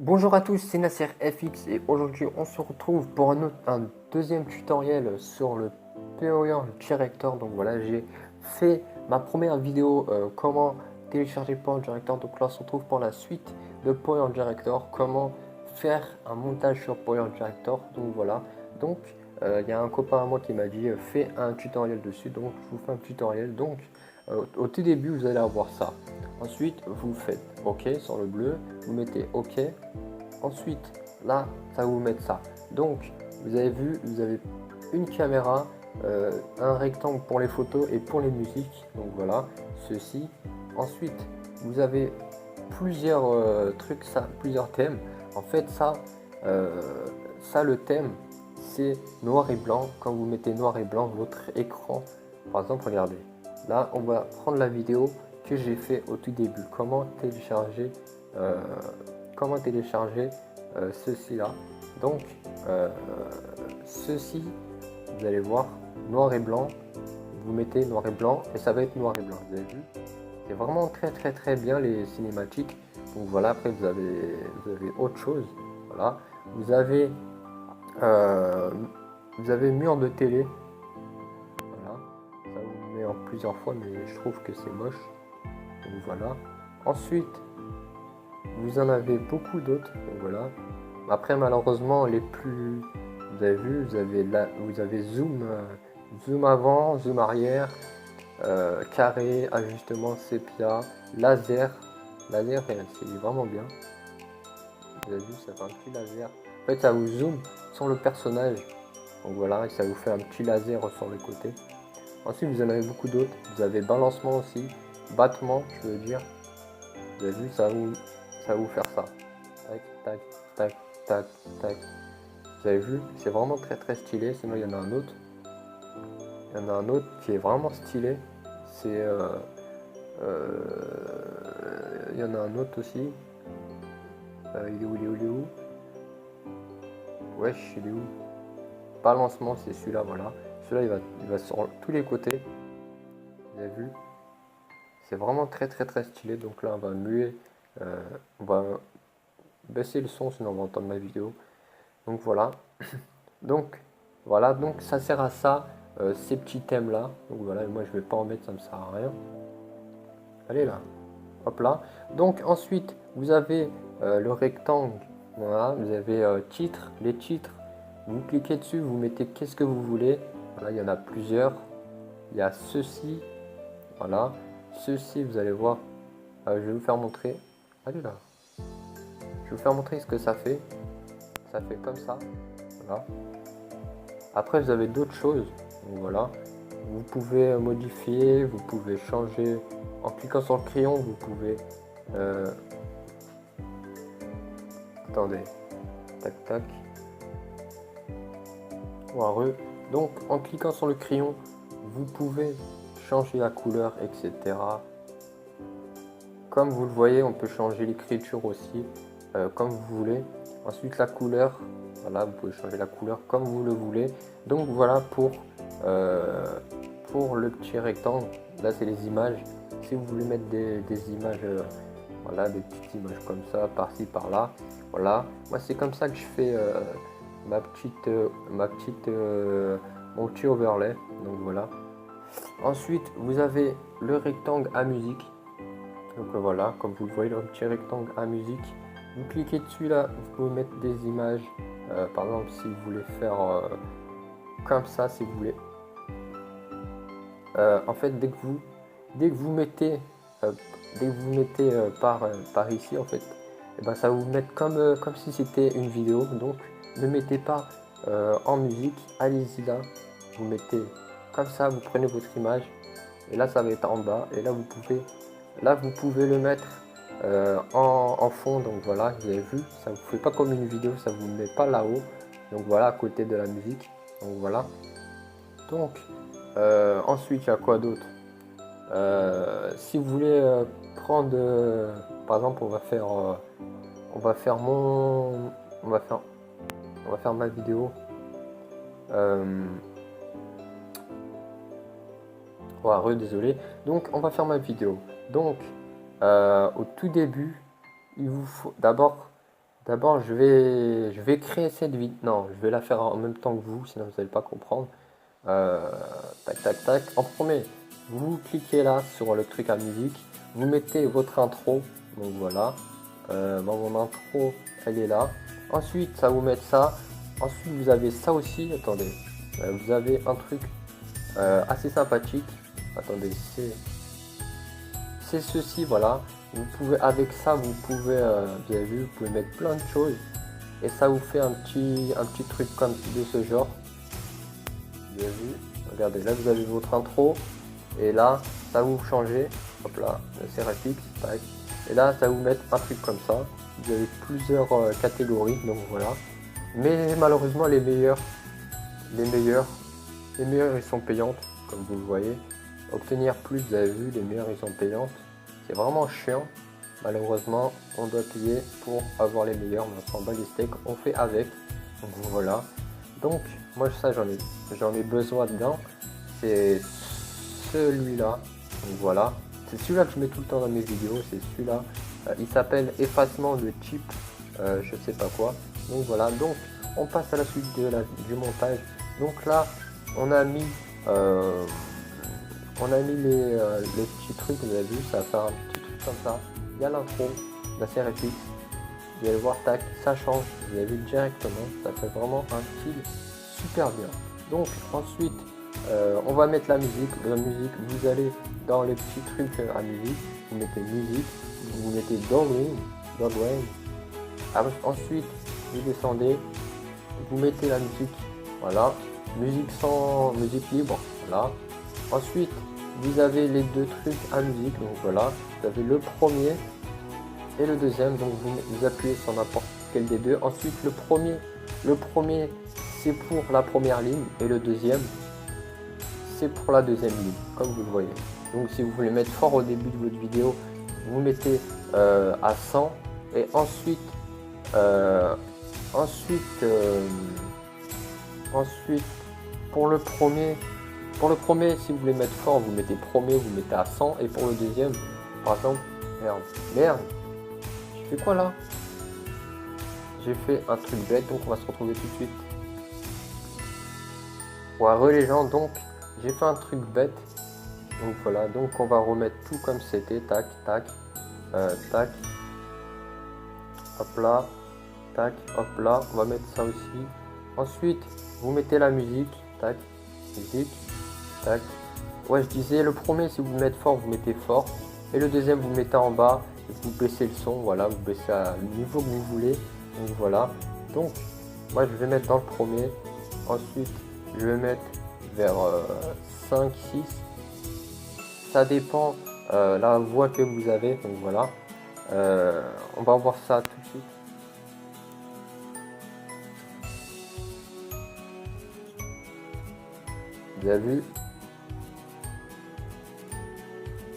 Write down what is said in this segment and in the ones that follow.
Bonjour à tous, c'est Nasser FX et aujourd'hui on se retrouve pour un deuxième tutoriel sur le Power Director. Donc voilà, j'ai fait ma première vidéo comment télécharger Power Director. Donc là on se retrouve pour la suite de Power Director, comment faire un montage sur Power Director. Donc voilà, donc il y a un copain à moi qui m'a dit fais un tutoriel dessus, donc je vous fais un tutoriel. Donc au tout début vous allez avoir ça. Ensuite, vous faites OK sur le bleu, vous mettez OK. Ensuite, là, ça va vous mettre ça. Donc, vous avez vu, vous avez une caméra, un rectangle pour les photos et pour les musiques. Donc voilà, ceci. Ensuite, vous avez plusieurs trucs, ça, plusieurs thèmes. En fait, ça, le thème, c'est noir et blanc. Quand vous mettez noir et blanc, votre écran, par exemple, regardez. Là, on va prendre la vidéo que j'ai fait au tout début. Euh, comment télécharger ceci là. Donc, euh, ceci, vous allez voir, noir et blanc. Vous mettez noir et blanc et ça va être noir et blanc. Vous avez vu? C'est vraiment très bien les cinématiques. Donc voilà, après vous avez autre chose. Voilà, vous avez euh, vous avez mur de télé. Voilà, ça vous met en plusieurs fois, mais je trouve que c'est moche. Donc voilà. Ensuite, vous en avez beaucoup d'autres. Donc voilà. Après, malheureusement, les plus, vous avez vu, vous avez zoom, zoom avant, zoom arrière, carré, ajustement sépia, laser. Laser, c'est vraiment bien. Vous avez vu, ça fait un petit laser. En fait, ça vous zoom sur le personnage. Donc voilà, et ça vous fait un petit laser sur le côté. Ensuite, vous en avez beaucoup d'autres. Vous avez balancement aussi, battement, je veux dire. Vous avez vu, ça va vous faire ça. Tac, tac, tac, tac, tac. Vous avez vu, c'est vraiment très stylé. Sinon, il y en a un autre. Il y en a un autre qui est vraiment stylé. C'est. Il y en a un autre aussi. Il est où, il est où, il est où? Wesh, il est où? Balancement, c'est celui-là, voilà. Celui-là, il va sur tous les côtés. Vous avez vu? C'est vraiment très stylé. Donc là, on va muer. On va baisser le son, sinon on va entendre ma vidéo. Donc voilà. Donc voilà, donc ça sert à ça, ces petits thèmes là. Donc voilà, moi je vais pas en mettre, ça me sert à rien. Allez là, hop là. Donc ensuite vous avez le rectangle. Voilà, vous avez titre, les titres. Vous cliquez dessus, vous mettez qu'est-ce que vous voulez. Voilà, il y en a plusieurs. Il y a ceci, voilà. Ceci, vous allez voir. Je vais vous faire montrer. Allez là. Je vais vous faire montrer ce que ça fait. Ça fait comme ça. Voilà. Après, vous avez d'autres choses. Donc voilà. Vous pouvez modifier, vous pouvez changer. En cliquant sur le crayon, vous pouvez. Attendez. Tac, tac. Voilà. Donc, en cliquant sur le crayon, vous pouvez changer la couleur, etc. Comme vous le voyez, on peut changer l'écriture aussi, comme vous voulez. Ensuite, la couleur. Voilà, vous pouvez changer la couleur comme vous le voulez. Donc voilà pour le petit rectangle. Là, c'est les images. Si vous voulez mettre des images, voilà, des petites images comme ça, par-ci, par-là. Voilà. Moi, c'est comme ça que je fais mon petit overlay. Donc voilà. Ensuite, vous avez le rectangle à musique. Donc voilà, comme vous le voyez, le petit rectangle à musique. Vous cliquez dessus là, vous pouvez mettre des images. Par exemple, si vous voulez faire comme ça, si vous voulez. En fait, dès que vous mettez, par ici, en fait, et ben, ça va vous mettre comme si c'était une vidéo. Donc, ne mettez pas en musique. Allez-y là, vous mettez comme ça, vous prenez votre image. Et là, ça va être en bas. Et là, vous pouvez le mettre en fond. Donc voilà, vous avez vu, ça ne vous fait pas comme une vidéo, ça ne vous met pas là-haut. Donc voilà, à côté de la musique. Donc voilà. Donc, ensuite, il y a quoi d'autre? Si vous voulez prendre, par exemple, on va faire mon, on va faire ma vidéo. Désolé. Donc, on va faire ma vidéo. Donc, au tout début, il vous faut d'abord D'abord, je vais créer cette vidéo. Non, je vais la faire en même temps que vous, sinon vous n'allez pas comprendre. Euh, tac, tac, tac. En premier, vous cliquez là sur le truc à musique. Vous mettez votre intro. Donc voilà. Mon intro, elle est là. Ensuite, ça vous met ça. Ensuite, vous avez ça aussi. Attendez. Vous avez un truc assez sympathique. Attendez, c'est ceci, voilà. Vous pouvez, avec ça, vous pouvez, vous avez vu, vous pouvez mettre plein de choses. Et ça vous fait un petit truc comme de ce genre. Vous avez vu, regardez, là vous avez votre intro. Et là, ça vous changer. Hop là, c'est fixe, tac. Et là, ça vous mettre un truc comme ça. Vous avez plusieurs catégories, donc voilà. Mais malheureusement, les meilleurs, ils sont payantes, comme vous le voyez. Obtenir plus, vous avez vu, les meilleurs, ils sont payantes. C'est vraiment chiant. Malheureusement, on doit payer pour avoir les meilleurs, mais on s'en bat les steaks, on fait avec. Donc voilà. Donc, moi, ça, j'en ai besoin dedans. C'est celui-là. Donc voilà. C'est celui-là que je mets tout le temps dans mes vidéos. C'est celui-là. Il s'appelle effacement de type, je sais pas quoi. Donc voilà. Donc, on passe à la suite du montage. Donc là, on a mis, les petits trucs. Vous avez vu, ça va faire un petit truc comme ça. Il y a l'intro, la série fixe. Vous allez voir, tac, ça change. Vous avez vu directement. Ça fait vraiment un style super bien. Donc ensuite, on va mettre la musique. La musique, vous allez dans les petits trucs à musique. Vous mettez musique. Vous mettez Downway. Ensuite, vous descendez. Vous mettez la musique. Voilà. Musique sans musique libre. Voilà. Ensuite, vous avez les deux trucs à musique. Donc voilà. Vous avez le premier et le deuxième. Donc vous appuyez sur n'importe quel des deux. Ensuite, le premier c'est pour la première ligne et le deuxième c'est pour la deuxième ligne, comme vous le voyez. Donc si vous voulez mettre fort au début de votre vidéo, vous mettez à 100 et ensuite pour le premier si vous voulez mettre fort, vous mettez premier, vous mettez à 100 et pour le deuxième, par exemple, merde, je fais quoi là? J'ai fait un truc bête, donc on va se retrouver tout de suite. Ouais, les gens, donc j'ai fait un truc bête. Donc voilà, donc on va remettre tout comme c'était. Tac, tac, tac. Hop là, tac, hop là. On va mettre ça aussi. Ensuite, vous mettez la musique. Tac, musique, tac. Ouais, je disais, le premier, si vous mettez fort, vous mettez fort. Et le deuxième, vous mettez en bas. Et vous baissez le son. Voilà, vous baissez à le niveau que vous voulez. Donc voilà. Donc, moi, je vais mettre dans le premier. Ensuite, je vais mettre vers 5, 6. Ça dépend la voix que vous avez. Donc voilà. On va voir ça tout de suite. Vous avez vu?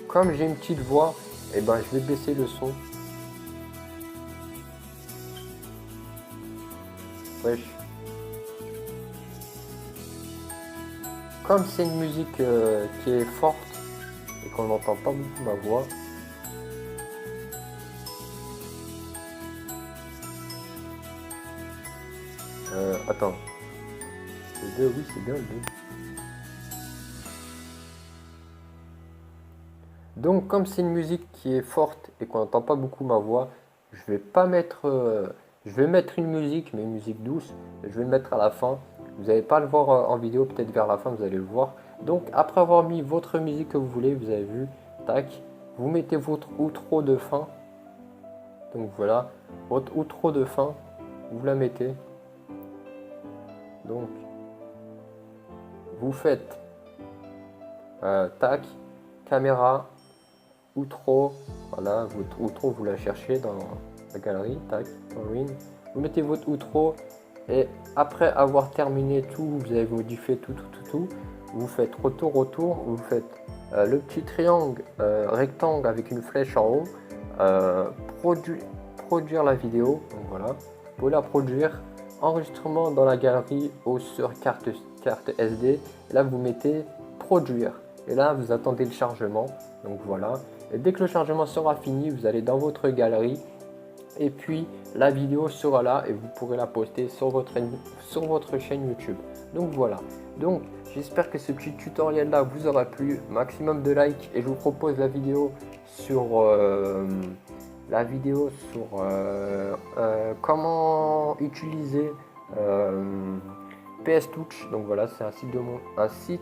Comme j'ai une petite voix, et ben je vais baisser le son. Wesh. Comme c'est une musique qui est forte et qu'on n'entend pas beaucoup ma voix. Attends. Le 2, oui, c'est bien le 2. Donc, comme c'est une musique qui est forte et qu'on n'entend pas beaucoup ma voix, je vais pas mettre. Je vais mettre une musique, mais une musique douce. Je vais le mettre à la fin. Vous n'allez pas le voir en vidéo, peut-être vers la fin, vous allez le voir. Donc, après avoir mis votre musique que vous voulez, vous avez vu, tac, vous mettez votre outro de fin. Donc voilà, votre outro de fin, vous la mettez. Donc, vous faites tac, caméra, outro, voilà, votre outro, vous la cherchez dans la galerie, tac, vous mettez votre outro et après avoir terminé tout, vous avez modifié tout, vous faites retour, vous faites le petit triangle rectangle avec une flèche en haut, produire la vidéo, donc voilà, vous pouvez la produire, enregistrement dans la galerie ou sur carte SD, et là vous mettez produire, et là vous attendez le chargement, donc voilà, et dès que le chargement sera fini, vous allez dans votre galerie, Et puis la vidéo sera là et vous pourrez la poster sur votre chaîne YouTube. Donc voilà. Donc j'espère que ce petit tutoriel là vous aura plu. Maximum de likes et je vous propose la vidéo sur comment utiliser PS Touch. Donc voilà, c'est un site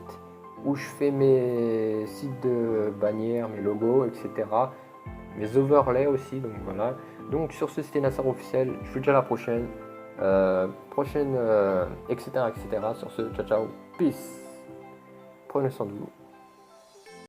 où je fais mes sites de bannières, mes logos, etc. Mes overlays aussi, donc voilà. Donc sur ce, c'était Nassar officiel. Je vous dis à la prochaine. Etc., etc. Sur ce, ciao ciao, peace. Prenez soin de vous.